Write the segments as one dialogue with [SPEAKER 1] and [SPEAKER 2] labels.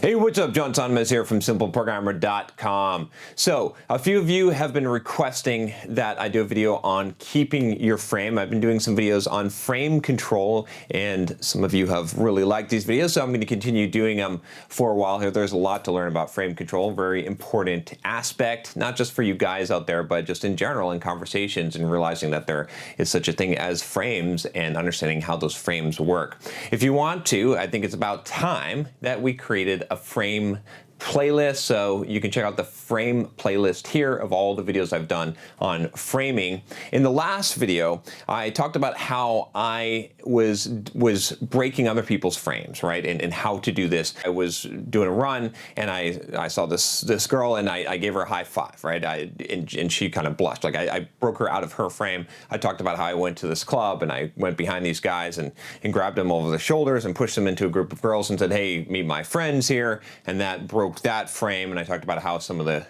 [SPEAKER 1] Hey, what's up? John Sonmez here from simpleprogrammer.com. So a few of you have been requesting that I do a video on keeping your frame. I've been doing some videos on frame control, and some of you have really liked these videos, so I'm going to continue doing them for a while here. There's a lot to learn about frame control, very important aspect, not just for you guys out there, but just in general in conversations and realizing that there is such a thing as frames and understanding how those frames work. If you want to, I think it's about time that we created a frame playlist, so you can check out the frame playlist here of all the videos I've done on framing. In the last video, I talked about how I was breaking other people's frames, right, and how to do this. I was doing a run, and I saw this girl, and I gave her a high five, right, and she kind of blushed. Like I broke her out of her frame. I talked about how I went to this club, and I went behind these guys and grabbed them over the shoulders and pushed them into a group of girls and said, hey, meet my friends here, and that broke that frame. And I talked about how some of the,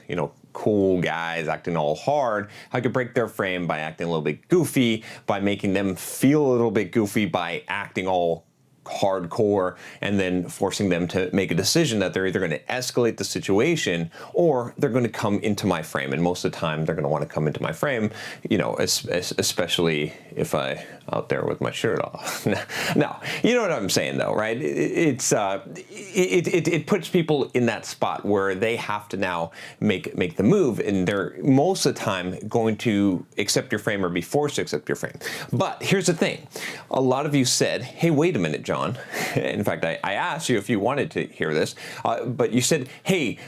[SPEAKER 1] cool guys acting all hard, I could break their frame by acting a little bit goofy, by making them feel a little bit goofy, by acting all hardcore, and then forcing them to make a decision that they're either going to escalate the situation or they're going to come into my frame. And most of the time they're going to want to come into my frame, especially if I'm out there with my shirt off. No, you know what I'm saying though, right? It puts people in that spot where they have to now make the move, and they're most of the time going to accept your frame or be forced to accept your frame. But here's the thing. A lot of you said, hey, wait a minute, John. In fact, I asked you if you wanted to hear this, but you said, hey,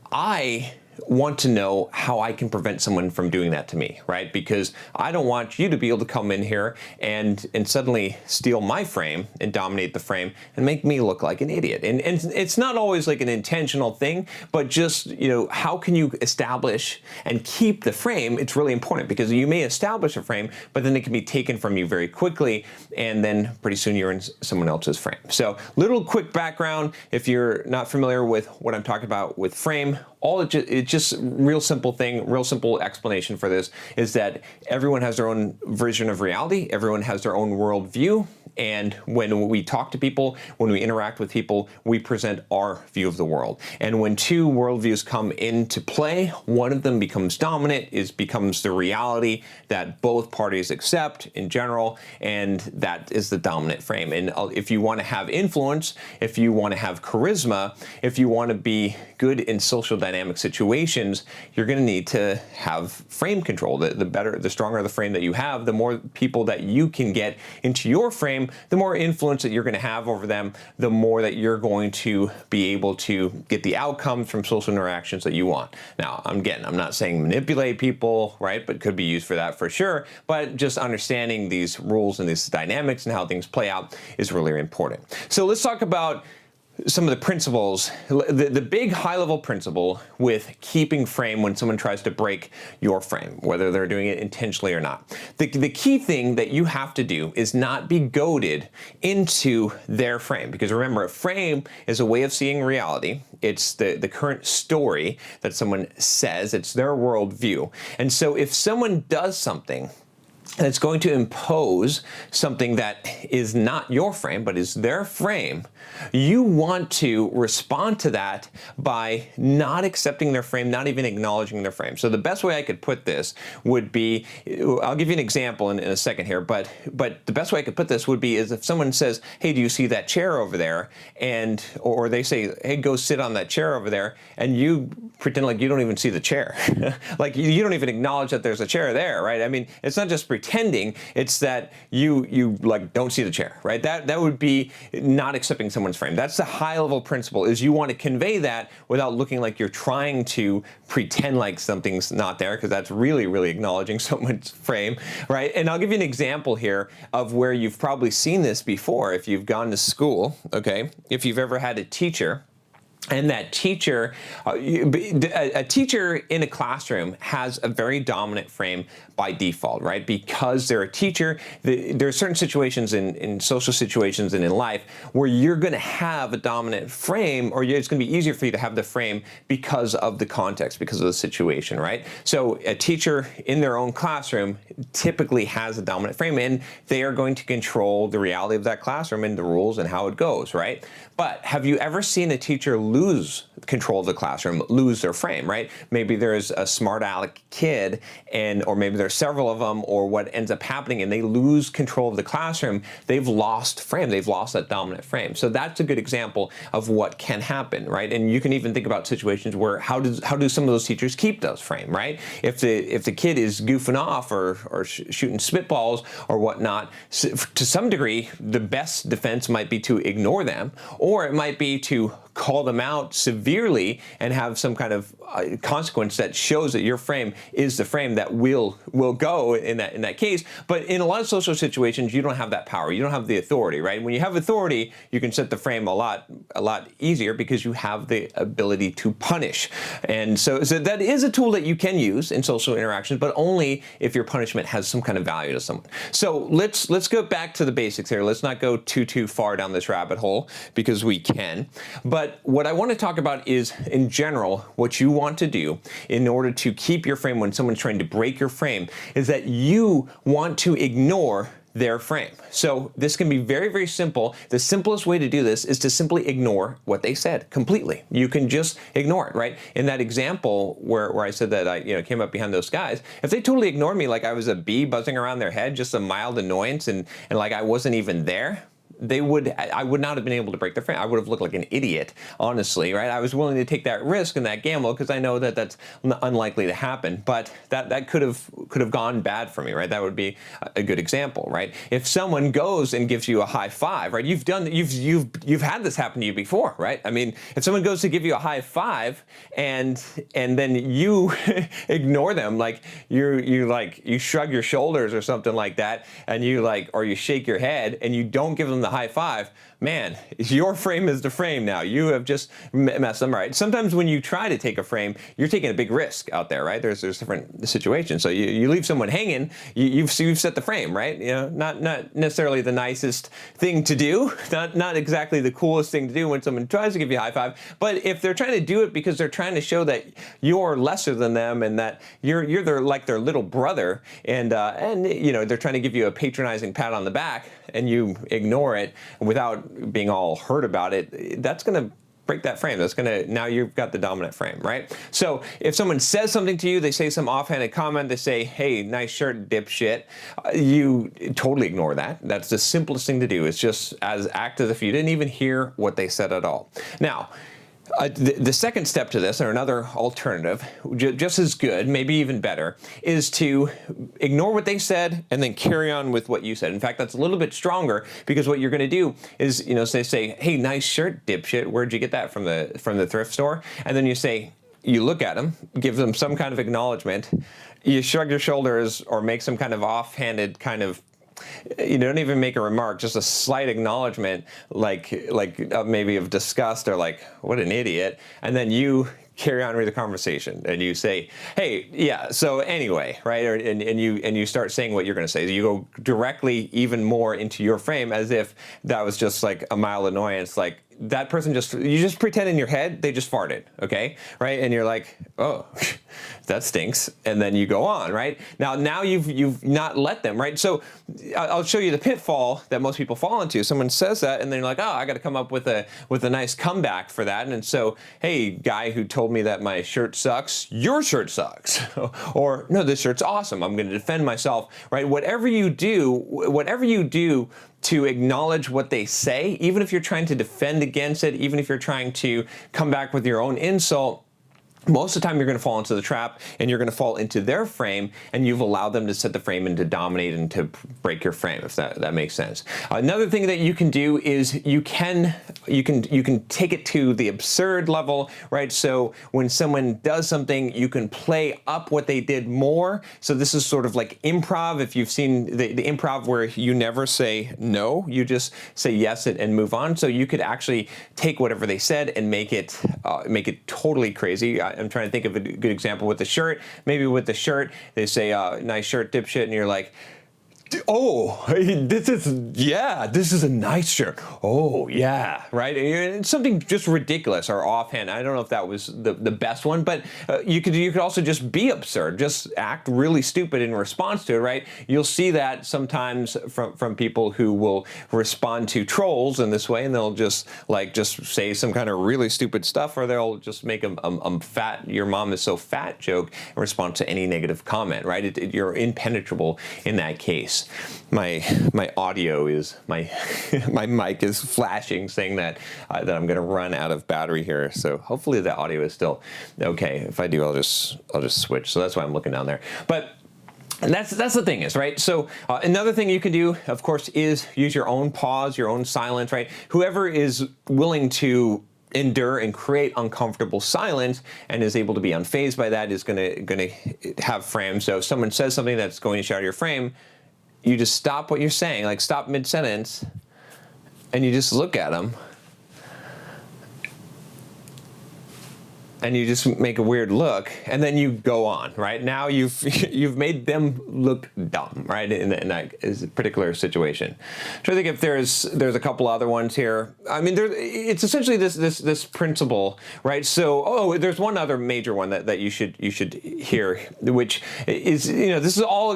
[SPEAKER 1] I want to know how I can prevent someone from doing that to me, right? Because I don't want you to be able to come in here and suddenly steal my frame and dominate the frame and make me look like an idiot. And it's not always like an intentional thing, but just, how can you establish and keep the frame? It's really important, because you may establish a frame, but then it can be taken from you very quickly, and then pretty soon you're in someone else's frame. So little quick background, if you're not familiar with what I'm talking about with frame, it's just real simple thing, real simple explanation for this is that everyone has their own version of reality. Everyone has their own worldview. And when we talk to people, when we interact with people, we present our view of the world. And when two worldviews come into play, one of them becomes dominant, becomes the reality that both parties accept in general, and that is the dominant frame. And if you want to have influence, if you want to have charisma, if you want to be good in social dynamic situations, you're going to need to have frame control. The stronger the frame that you have, the more people that you can get into your frame, the more influence that you're going to have over them, the more that you're going to be able to get the outcomes from social interactions that you want. Now, I'm not saying manipulate people, right? But could be used for that for sure. But just understanding these rules and these dynamics and how things play out is really important. So let's talk about some of the principles, the big high-level principle with keeping frame when someone tries to break your frame, whether they're doing it intentionally or not. The key thing that you have to do is not be goaded into their frame, because remember, a frame is a way of seeing reality. It's the current story that someone says. It's their worldview. And so if someone does something and it's going to impose something that is not your frame, but is their frame, you want to respond to that by not accepting their frame, not even acknowledging their frame. So the best way I could put this would be, I'll give you an example in a second here, but the best way I could put this would be is if someone says, hey, do you see that chair over there? Or they say, hey, go sit on that chair over there, and you pretend like you don't even see the chair. Like you don't even acknowledge that there's a chair there, right? I mean, it's not just pretending, it's that you like don't see the chair, right? That would be not accepting someone's frame. That's the high level principle, is you want to convey that without looking like you're trying to pretend like something's not there, because that's really, really acknowledging someone's frame, right? And I'll give you an example here of where you've probably seen this before if you've gone to school, okay? If you've ever had a teacher, and that teacher, a teacher in a classroom has a very dominant frame by default, right? Because they're a teacher, there are certain situations in social situations and in life where you're going to have a dominant frame, or it's going to be easier for you to have the frame because of the context, because of the situation, right? So a teacher in their own classroom typically has a dominant frame, and they are going to control the reality of that classroom and the rules and how it goes, right? But have you ever seen a teacher lose control of the classroom, lose their frame, right? Maybe there's a smart aleck kid, or maybe there's several of them, or what ends up happening, and they lose control of the classroom. They've lost frame. They've lost that dominant frame. So that's a good example of what can happen, right? And you can even think about situations where how do some of those teachers keep those frame, right? If the kid is goofing off or shooting spitballs or whatnot, to some degree, the best defense might be to ignore them, or it might be to call them out severely and have some kind of consequence that shows that your frame is the frame that will go in that case. But in a lot of social situations, you don't have that power. You don't have the authority, right? When you have authority, you can set the frame a lot easier because you have the ability to punish. And so that is a tool that you can use in social interactions, but only if your punishment has some kind of value to someone. So let's go back to the basics here. Let's not go too far down this rabbit hole because we can. But what I want to talk about is, in general, what you want to do in order to keep your frame when someone's trying to break your frame is that you want to ignore their frame. So this can be very, very simple. The simplest way to do this is to simply ignore what they said completely. You can just ignore it, right? In that example where I said that I came up behind those guys, if they totally ignored me like I was a bee buzzing around their head, just a mild annoyance, and like I wasn't even there, I would not have been able to break their frame. I would have looked like an idiot, honestly, right? I was willing to take that risk and that gamble because I know that that's unlikely to happen, but that could have gone bad for me, right? That would be a good example, right? If someone goes and gives you a high five, right? You've had this happen to you before, right? I mean, if someone goes to give you a high five and then you ignore them, like you shrug your shoulders or something like that, and or you shake your head and you don't give them the high five, man, your frame is the frame now. You have just messed them, right? Sometimes when you try to take a frame, you're taking a big risk out there, right? There's different situations. So you leave someone hanging, you've set the frame, right? Not necessarily the nicest thing to do, not exactly the coolest thing to do when someone tries to give you a high five, but if they're trying to do it because they're trying to show that you're lesser than them and that you're their little brother, and they're trying to give you a patronizing pat on the back and you ignore it without being all hurt about it, that's going to break that frame. Now you've got the dominant frame, right? So if someone says something to you, they say some offhanded comment, they say, hey, nice shirt, dipshit, you totally ignore that. That's the simplest thing to do. It's just act as if you didn't even hear what they said at all. Now, the second step to this, or another alternative, just as good, maybe even better, is to ignore what they said and then carry on with what you said. In fact, that's a little bit stronger because what you're going to do is, they say, hey, nice shirt, dipshit. Where'd you get that from the thrift store? And then you look at them, give them some kind of acknowledgement, you shrug your shoulders or make some kind of offhanded kind of, you don't even make a remark, just a slight acknowledgement, like maybe of disgust or like, what an idiot. And then you carry on with the conversation and you say, hey, yeah, so anyway, right? And you start saying what you're going to say. You go directly even more into your frame as if that was just like a mild annoyance, like that person you just pretend in your head they just farted, okay, right? And you're like, oh, that stinks, and then you go on, right? Now you've not let them, right? So I'll show you the pitfall that most people fall into. Someone says that, and then you're like, oh, I got to come up with a nice comeback for that, and so, hey, guy who told me that my shirt sucks, your shirt sucks, or no, this shirt's awesome. I'm going to defend myself, right? Whatever you do to acknowledge what they say, even if you're trying to defend against it, even if you're trying to come back with your own insult, most of the time you're going to fall into the trap and you're going to fall into their frame, and you've allowed them to set the frame and to dominate and to break your frame, if that makes sense. Another thing that you can do is you can take it to the absurd level, right? So when someone does something, you can play up what they did more. So this is sort of like improv. If you've seen the improv where you never say no, you just say yes and move on. So you could actually take whatever they said and make it totally crazy. I'm trying to think of a good example with the shirt. Maybe with the shirt, they say, nice shirt, dipshit, and you're like, Oh, this is a nice shirt. Oh, yeah, right? And something just ridiculous or offhand. I don't know if that was the best one, but you could also just be absurd, just act really stupid in response to it, right? You'll see that sometimes from people who will respond to trolls in this way, and they'll just say some kind of really stupid stuff, or they'll just make a fat, your mom is so fat joke in response to any negative comment, right? You're impenetrable in that case. My audio is my mic is flashing, saying that I'm going to run out of battery here. So hopefully the audio is still okay. If I do, I'll just switch. So that's why I'm looking down there. But and that's the thing is, right? So another thing you can do, of course, is use your own pause, your own silence, right? Whoever is willing to endure and create uncomfortable silence and is able to be unfazed by that is going to have frame. So if someone says something that's going to shatter your frame, you just stop what you're saying, like stop mid-sentence, and you just look at them, and you just make a weird look, and then you go on, right? Now you've made them look dumb, right? In that particular situation. So I think if there's a couple other ones here. I mean, it's essentially this principle, right? So there's one other major one that you should hear, which is, this is all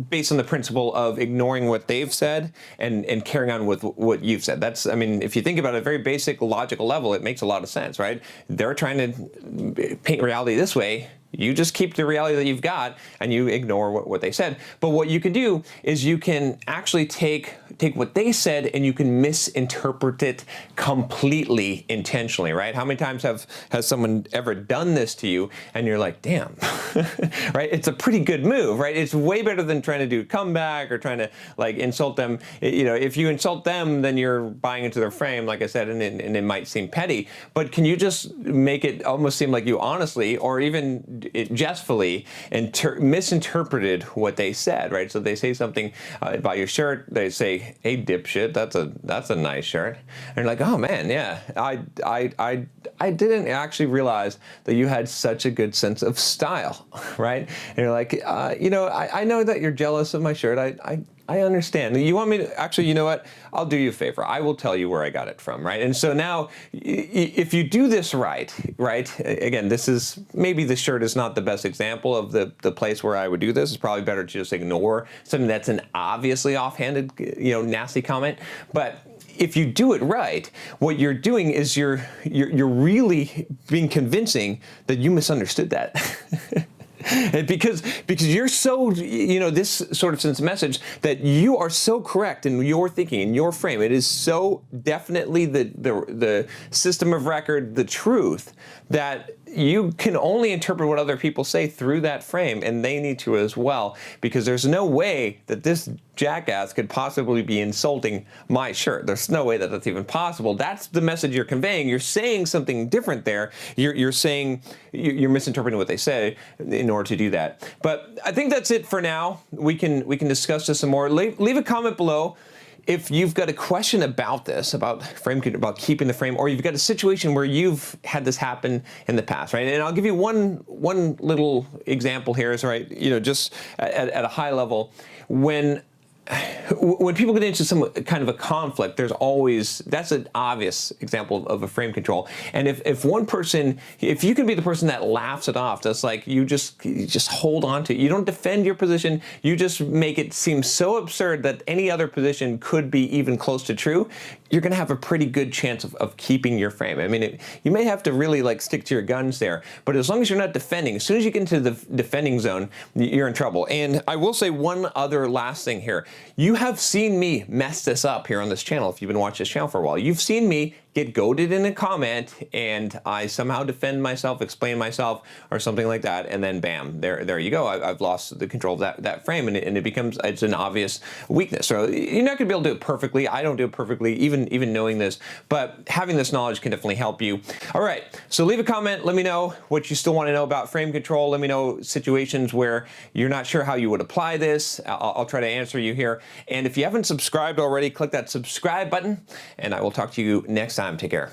[SPEAKER 1] based on the principle of ignoring what they've said and carrying on with what you've said. That's, I mean, if you think about it at a very basic logical level, it makes a lot of sense, right? They're trying to paint reality this way. You just keep the reality that you've got and you ignore what they said. But what you can do is you can actually take what they said and you can misinterpret it completely intentionally, right? How many times has someone ever done this to you and you're like, damn, right? It's a pretty good move, right? It's way better than trying to do a comeback or trying to insult them. If you insult them, then you're buying into their frame, like I said, and it might seem petty. But can you just make it almost seem like you honestly or even jestfully misinterpreted what they said, right? So they say something about your shirt. They say, "Hey, dipshit, that's a nice shirt," and you're like, "Oh man, yeah, I didn't actually realize that you had such a good sense of style," right? And you're like, I know that you're jealous of my shirt. I understand. You want me to, actually, you know what? I'll do you a favor. I will tell you where I got it from, right? And so now, if you do this right, again, maybe the shirt is not the best example of the place where I would do this. It's probably better to just ignore something that's an obviously offhanded, nasty comment. But if you do it right, what you're doing is you're really being convincing that you misunderstood that. Because you're so, this sort of sends a message that you are so correct in your thinking, in your frame. It is so definitely the system of record, the truth, that you can only interpret what other people say through that frame, and they need to as well, because there's no way that this jackass could possibly be insulting my shirt. There's no way that that's even possible. That's the message you're conveying. You're saying something different there. You're saying, you're misinterpreting what they say in order to do that. But I think that's it for now. We can discuss this some more. Leave a comment below if you've got a question about this, about keeping the frame, or you've got a situation where you've had this happen in the past, right? And I'll give you one little example here, is right, just at a high level, when people get into some kind of a conflict, that's an obvious example of a frame control. And if one person, if you can be the person that laughs it off, that's like you just hold on to it. You don't defend your position. You just make it seem so absurd that any other position could be even close to true. You're going to have a pretty good chance of keeping your frame. I mean, you may have to really stick to your guns there, but as long as you're not defending, as soon as you get into the defending zone, you're in trouble. And I will say one other last thing here. You have seen me mess this up here on this channel if you've been watching this channel for a while. You've seen me get goaded in a comment and I somehow defend myself, explain myself, or something like that, and then bam, there you go. I've lost the control of that frame, and it's an obvious weakness. So you're not gonna be able to do it perfectly. I don't do it perfectly, even knowing this, but having this knowledge can definitely help you. All right, so leave a comment. Let me know what you still want to know about frame control. Let me know situations where you're not sure how you would apply this. I'll try to answer you here. And if you haven't subscribed already, click that subscribe button, and I will talk to you next time. Take care.